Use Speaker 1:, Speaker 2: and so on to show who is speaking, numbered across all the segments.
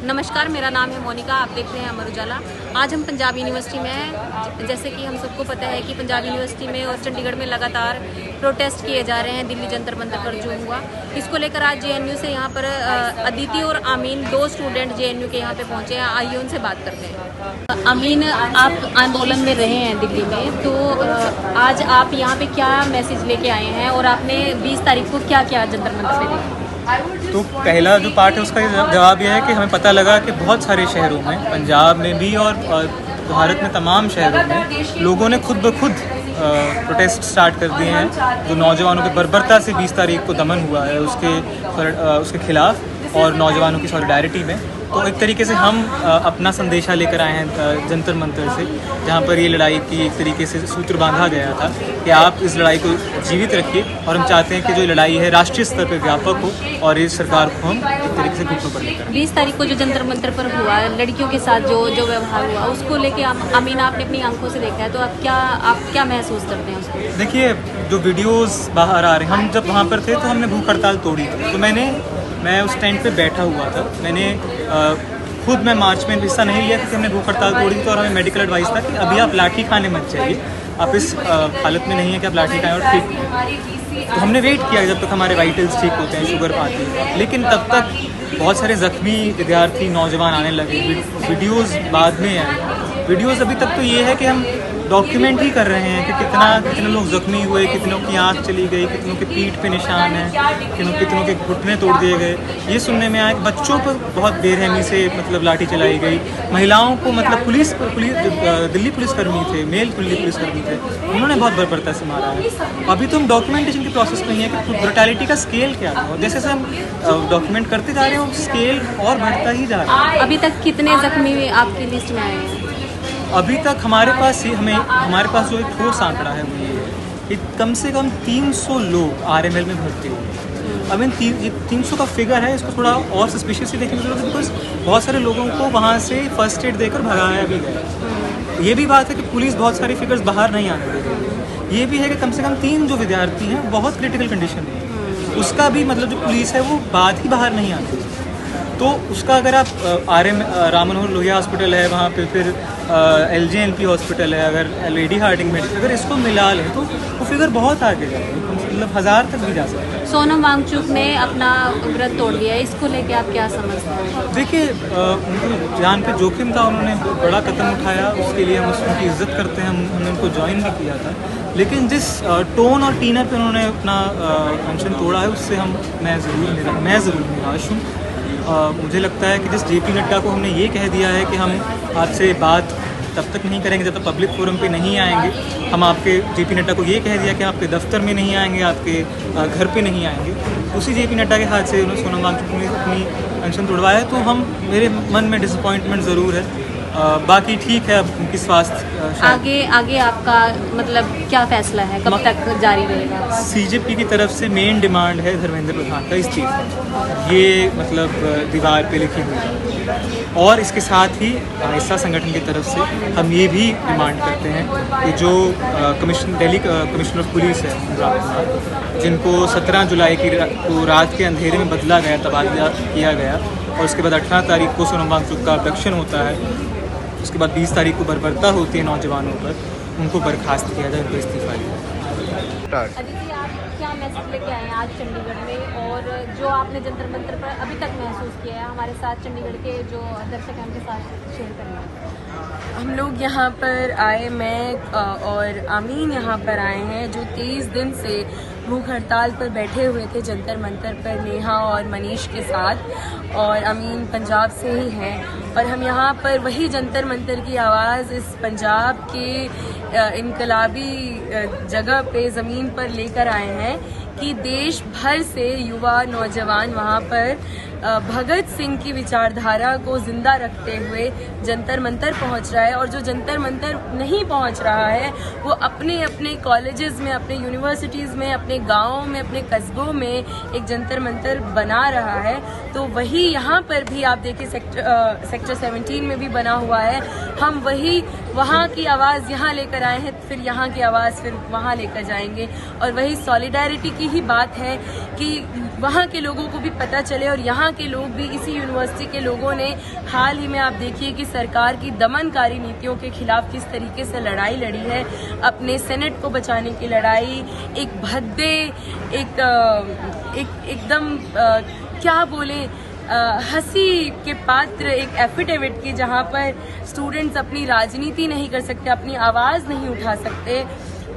Speaker 1: नमस्कार, मेरा नाम है मोनिका। आप देख रहे हैं अमर उजाला। आज हम पंजाब यूनिवर्सिटी में हैं। जैसे कि हम सबको पता है कि पंजाब यूनिवर्सिटी में और चंडीगढ़ में लगातार प्रोटेस्ट किए जा रहे हैं। दिल्ली जंतर मंतर पर जो हुआ, इसको लेकर आज जेएनयू से यहाँ पर अदिति और आमीन, दो स्टूडेंट जेएनयू के यहाँ पे पहुँचे हैं। आइए उनसे बात करते हैं। आमीन, आप आंदोलन में रहे हैं दिल्ली में, तो आज आप यहाँ पे क्या मैसेज लेके आए हैं और आपने 20 तारीख को क्या किया जंतर मंतर पे देखा?
Speaker 2: तो पहला जो पार्ट है उसका जवाब यह है कि हमें पता लगा कि बहुत सारे शहरों में, पंजाब में भी और भारत में तमाम शहरों में लोगों ने खुद ब खुद प्रोटेस्ट स्टार्ट कर दिए हैं। जो नौजवानों की बर्बरता से 20 तारीख को दमन हुआ है उसके खिलाफ और नौजवानों की सॉलिडारिटी में, तो एक तरीके से हम अपना संदेशा लेकर आए हैं जंतर मंतर से, जहाँ पर ये लड़ाई की एक तरीके से सूत्र बांधा गया था कि आप इस लड़ाई को जीवित रखिए और हम चाहते हैं कि जो लड़ाई है राष्ट्रीय स्तर पर व्यापक हो और इस सरकार को हम एक तरीके से घुटनों पर लेकर।
Speaker 1: 20 तारीख को जो जंतर मंतर पर हुआ, लड़कियों के साथ जो व्यवहार हुआ, उसको लेके आमीन आपने अपनी आंखों से देखा है, तो आप क्या महसूस करते हैं उसको?
Speaker 2: देखिए, जो वीडियोज़ बाहर आ रहे हैं, हम जब वहाँ पर थे तो हमने भूख हड़ताल तोड़ी थी, तो मैं उस टेंट पे बैठा हुआ था। मैं मार्च में हिस्सा नहीं लिया क्योंकि हमने भूख हड़ताल तोड़ी थी और हमें मेडिकल एडवाइस था कि अभी आप लाठी खाने मत जाइए, आप इस हालत में नहीं है कि आप लाठी खाएं और ठीक। तो हमने वेट किया जब तक हमारे वाइटल्स ठीक होते हैं, शुगर आती है, लेकिन तब तक बहुत सारे ज़ख्मी विद्यार्थी नौजवान आने लगे। वीडियोज़ बाद में आए। वीडियोज़ अभी तक तो ये है कि हम डॉक्यूमेंट ही कर रहे हैं कि कितने लोग ज़ख्मी हुए, कितनों की आँख चली गई, कितनों के पीठ पे निशान है, कितनों के घुटने तोड़ दिए गए। ये सुनने में आया। बच्चों पर बहुत बेरहमी से लाठी चलाई गई। महिलाओं को दिल्ली पुलिसकर्मी थे, मेल दिल्ली पुलिसकर्मी थे, उन्होंने बहुत बर्बरता से मारा है। अभी तो हम डॉक्यूमेंटेशन के प्रोसेस में ही है कि ब्रुटैलिटी का स्केल क्या था। जैसे जैसे हम डॉक्यूमेंट करते जा रहे हैं, स्केल और बढ़ता ही जा रहा है।
Speaker 1: अभी तक कितने जख्मी आपकी लिस्ट में आए हैं?
Speaker 2: अभी तक हमारे पास जो एक ठोस आंकड़ा है वो ये है कि कम से कम 300 लोग आरएमएल में भर्ती हुए। अब इन 300 का फिगर है, इसको थोड़ा और सस्पिशियसली देखने की जरूरत है, बिकॉज बहुत सारे लोगों को वहाँ से फर्स्ट एड देकर भगाया भी गया। ये भी बात है कि पुलिस बहुत सारी फिगर्स बाहर नहीं आने दे रही है। ये भी है कि कम से कम 3 जो विद्यार्थी हैं बहुत क्रिटिकल कंडीशन में है, उसका भी जो पुलिस है वो बात ही बाहर नहीं आती। तो उसका अगर आप राम मनोहर लोहिया हॉस्पिटल है वहाँ पे, फिर LJNP हॉस्पिटल है, अगर लेडी हार्डिंग में, अगर इसको मिला लें तो वो फिगर बहुत आगे जाएगी, 1000 तक भी जा सकता है।
Speaker 1: सोनम वांगचुक ने अपना व्रत तोड़ दिया, इसको लेके आप क्या समझते हैं?
Speaker 2: देखिए, उनको जान पे जोखिम था, उन्होंने बड़ा कदम उठाया, उसके लिए हम उनकी इज्जत करते हैं। हमने उनको ज्वाइन भी किया था, लेकिन जिस टोन और टीनर पे उन्होंने अपना फंक्शन तोड़ा है, उससे मैं ज़रूर निराश हूँ। मुझे लगता है कि जिस JP नड्डा को हमने ये कह दिया है कि हम आपसे बात तब तक नहीं करेंगे जब तक पब्लिक फोरम पे नहीं आएंगे, हम आपके JP नड्डा को ये कह दिया कि आपके दफ्तर में नहीं आएंगे, आपके घर पे नहीं आएंगे, उसी JP नड्डा के हाथ से उन्होंने सोनम वांगचुक ने अपनी फंक्शन तोड़वाया है। तो मेरे मन में डिसअपॉइंटमेंट ज़रूर है। बाकी ठीक है, अब उनकी स्वास्थ्य
Speaker 1: आगे आपका क्या फैसला है, कब तक जारी रहेगा?
Speaker 2: CJP की तरफ से मेन डिमांड है धर्मेंद्र प्रधान का इस्तीफा, ये दीवार पे लिखी हुई है। और इसके साथ ही आइसा संगठन की तरफ से हम ये भी डिमांड करते हैं कि जो दिल्ली कमिश्नर ऑफ पुलिस है अनुराग कुमार, जिनको 17 जुलाई को रात के अंधेरे में बदला गया, तबादला किया गया, और उसके बाद 18 तारीख को सोनम वांगचुक का अबडक्शन होता है, उसके बाद 20 तारीख को बर्बरता होती है नौजवानों पर, उनको बर्खास्त किया जाए, उनको इस्तीफा दिया जाए।
Speaker 1: अदिति, आप क्या मैसेज लेके आए हैं आज चंडीगढ़ में, और जो आपने जंतर मंतर पर अभी तक महसूस किया है, हमारे साथ चंडीगढ़ के जो दर्शक हैं उनके साथ शेयर करेंगे?
Speaker 3: हम लोग यहाँ पर आए, मैं और आमीन यहाँ पर आए हैं, जो 23 दिन से भूख हड़ताल पर बैठे हुए थे जंतर मंतर पर, नेहा और मनीष के साथ, और अमीन पंजाब से ही हैं। और हम यहाँ पर वही जंतर मंतर की आवाज़ इस पंजाब के इनकलाबी जगह पे, ज़मीन पर लेकर आए हैं कि देश भर से युवा नौजवान वहाँ पर भगत सिंह की विचारधारा को जिंदा रखते हुए जंतर मंतर पहुंच रहा है। और जो जंतर मंतर नहीं पहुंच रहा है वो अपने अपने कॉलेजेस में, अपने यूनिवर्सिटीज़ में, अपने गाँवों में, अपने कस्बों में एक जंतर मंतर बना रहा है। तो वही यहाँ पर भी आप देखिए सेक्टर 17 में भी बना हुआ है। हम वही वहाँ की आवाज़ यहाँ लेकर आए हैं, फिर यहाँ की आवाज़ फिर वहाँ लेकर जाएंगे। और वही सॉलिडारिटी की ही बात है कि वहाँ के लोगों को भी पता चले और यहाँ के लोग भी, इसी यूनिवर्सिटी के लोगों ने हाल ही में आप देखिए कि सरकार की दमनकारी नीतियों के खिलाफ किस तरीके से लड़ाई लड़ी है, अपने सेनेट को बचाने की लड़ाई, एक भद्दे, एकदम क्या बोले, हंसी के पात्र एक एफिडेविट की, जहाँ पर स्टूडेंट्स अपनी राजनीति नहीं कर सकते, अपनी आवाज़ नहीं उठा सकते,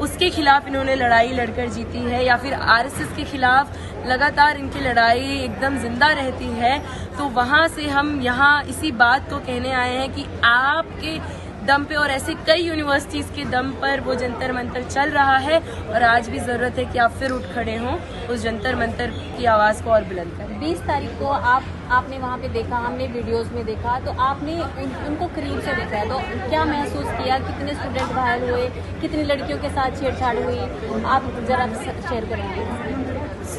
Speaker 3: उसके खिलाफ इन्होंने लड़ाई लड़कर जीती है। या फिर आरएसएस के खिलाफ लगातार इनकी लड़ाई एकदम जिंदा रहती है। तो वहाँ से हम यहाँ इसी बात को कहने आए हैं कि आपके दम पे और ऐसे कई यूनिवर्सिटीज़ के दम पर वो जंतर मंतर चल रहा है और आज भी ज़रूरत है कि आप फिर उठ खड़े हों, उस जंतर मंतर की आवाज़ को और बुलंद करें।
Speaker 1: 20 तारीख को आपने वहाँ पे देखा, हमने वीडियोस में देखा, तो आपने उनको करीब से देखा है, तो क्या महसूस किया? कितने स्टूडेंट घायल हुए, कितनी लड़कियों के साथ छेड़छाड़ हुई, आप जरा शेयर करेंगे।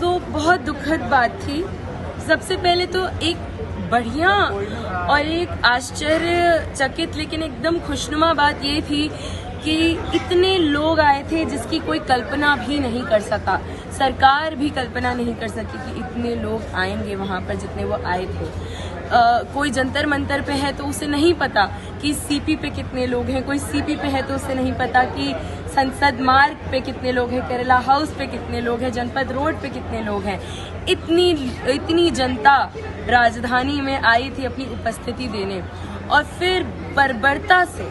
Speaker 3: तो बहुत दुखद बात थी। सबसे पहले तो एक बढ़िया और एक आश्चर्यचकित लेकिन एकदम खुशनुमा बात ये थी कि इतने लोग आए थे जिसकी कोई कल्पना भी नहीं कर सका, सरकार भी कल्पना नहीं कर सकी कि इतने लोग आएंगे वहाँ पर जितने वो आए थे। कोई जंतर मंतर पे है तो उसे नहीं पता कि सीपी पे कितने लोग हैं, कोई सीपी पे है तो उसे नहीं पता कि संसद मार्ग पे कितने लोग हैं, केरला हाउस पे कितने लोग हैं, जनपद रोड पे कितने लोग हैं। इतनी जनता राजधानी में आई थी अपनी उपस्थिति देने, और फिर बर्बरता से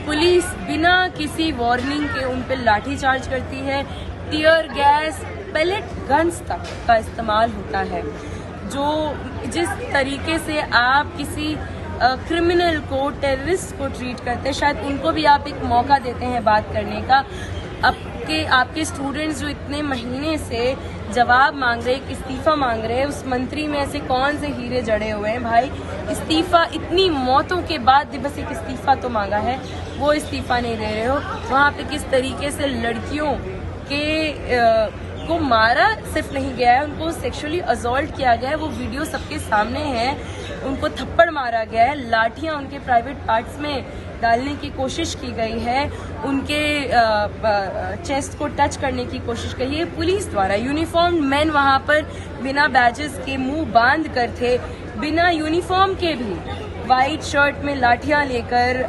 Speaker 3: पुलिस बिना किसी वार्निंग के उन पर लाठीचार्ज करती है। टीयर गैस, पेलेट गन्स तक का इस्तेमाल होता है। जो जिस तरीके से आप किसी क्रिमिनल को, टेररिस्ट को ट्रीट करते हैं, शायद उनको भी आप एक मौका देते हैं बात करने का। आपके स्टूडेंट्स जो इतने महीने से जवाब मांग रहे, एक इस्तीफा मांग रहे हैं, उस मंत्री में ऐसे कौन से हीरे जड़े हुए हैं भाई? इस्तीफा, इतनी मौतों के बाद बस एक इस्तीफा तो मांगा है, वो इस्तीफा नहीं दे रहे हो। वहाँ पे किस तरीके से लड़कियों के को मारा सिर्फ नहीं गया है, उनको सेक्सुअली असॉल्ट किया गया है, वो वीडियो सबके सामने है। उनको थप्पड़ मारा गया है, लाठियां उनके प्राइवेट पार्ट्स में डालने की कोशिश की गई है, उनके चेस्ट को टच करने की कोशिश की है पुलिस द्वारा। यूनिफॉर्म मैन वहां पर बिना बैजेस के मुंह बांध कर थे, बिना यूनिफॉर्म के भी वाइट शर्ट में लाठियां लेकर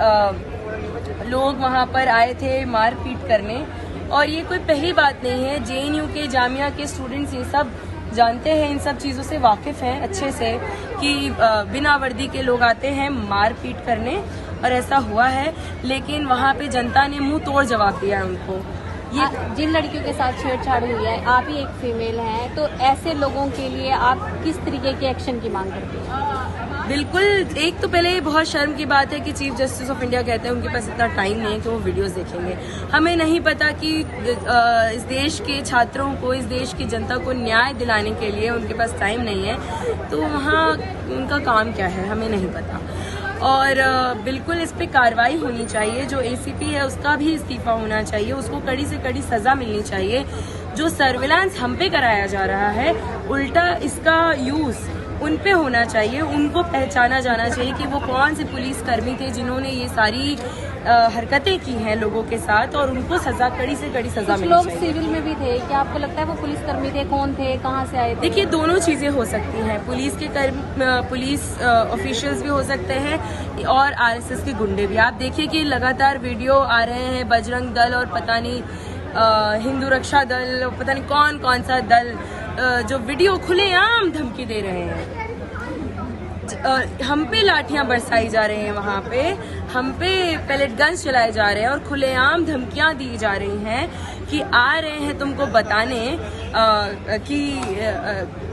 Speaker 3: लोग वहां पर आए थे मारपीट करने। और ये कोई पहली बात नहीं है, जेएनयू के, जामिया के स्टूडेंट्स ये सब जानते हैं, इन सब चीज़ों से वाकिफ़ हैं अच्छे से कि बिना वर्दी के लोग आते हैं मारपीट करने, और ऐसा हुआ है। लेकिन वहाँ पे जनता ने मुंह तोड़ जवाब दिया उनको।
Speaker 1: ये जिन लड़कियों के साथ छेड़छाड़ हुई है, आप ही एक फीमेल हैं, तो ऐसे लोगों के लिए आप किस तरीके के एक्शन की मांग करते हैं?
Speaker 3: बिल्कुल, एक तो पहले बहुत शर्म की बात है कि चीफ जस्टिस ऑफ इंडिया कहते हैं उनके पास इतना टाइम नहीं है कि वो वीडियोस देखेंगे। हमें नहीं पता कि इस देश के छात्रों को, इस देश की जनता को न्याय दिलाने के लिए उनके पास टाइम नहीं है, तो वहाँ उनका काम क्या है हमें नहीं पता। और बिल्कुल इस पे कार्रवाई होनी चाहिए। जो एसीपी है उसका भी इस्तीफा होना चाहिए, उसको कड़ी से कड़ी सजा मिलनी चाहिए। जो सर्विलांस हम पे कराया जा रहा है, उल्टा इसका यूज उन पे होना चाहिए। उनको पहचाना जाना चाहिए कि वो कौन से पुलिसकर्मी थे जिन्होंने ये सारी हरकतें की हैं लोगों के साथ, और उनको सजा, कड़ी से कड़ी सजा मिलनी चाहिए।
Speaker 1: लोग सिविल में भी थे, क्या आपको लगता है वो पुलिसकर्मी थे? कौन थे, कहाँ से आए थे?
Speaker 3: देखिए, दोनों चीजें हो सकती हैं। पुलिस ऑफिशियल्स भी हो सकते हैं और आरएसएस के गुंडे भी। आप देखिए कि लगातार वीडियो आ रहे हैं, बजरंग दल और पता नहीं हिंदू रक्षा दल, पता नहीं कौन कौन सा दल, जो वीडियो खुलेआम धमकी दे रहे हैं। हम पे लाठियां बरसाई जा रही हैं, वहाँ पे हम पे पेलेट गन्स चलाए जा रहे हैं और खुलेआम धमकियां दी जा रही हैं कि आ रहे हैं तुमको बताने कि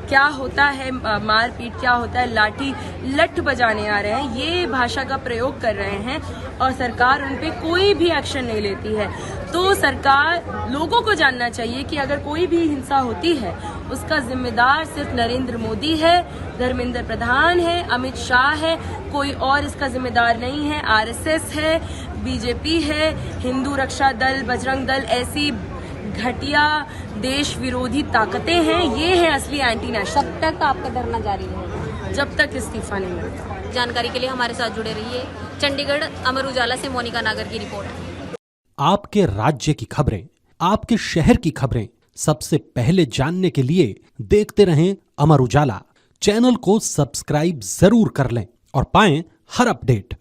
Speaker 3: क्या होता है मारपीट, क्या होता है लाठी, लठ बजाने आ रहे हैं। ये भाषा का प्रयोग कर रहे हैं और सरकार उन पे कोई भी एक्शन नहीं लेती है। तो सरकार, लोगों को जानना चाहिए कि अगर कोई भी हिंसा होती है उसका जिम्मेदार सिर्फ नरेंद्र मोदी है, धर्मेंद्र प्रधान है, अमित शाह है, कोई और इसका जिम्मेदार नहीं है। आरएसएस है, बीजेपी है, हिंदू रक्षा दल, बजरंग दल, ऐसी घटिया देश विरोधी ताकतें हैं। ये है असली एंटी नेशनल।
Speaker 1: तब तक आपका धरना जारी रहेगा
Speaker 3: जब तक इस्तीफा नहीं मिलता।
Speaker 1: जानकारी के लिए हमारे साथ जुड़े रहिए। चंडीगढ़ अमर उजाला से मोनिका नागर की रिपोर्ट।
Speaker 4: आपके राज्य की खबरें, आपके शहर की खबरें सबसे पहले जानने के लिए देखते रहें अमर उजाला। चैनल को सब्सक्राइब जरूर कर लें और पाएं हर अपडेट।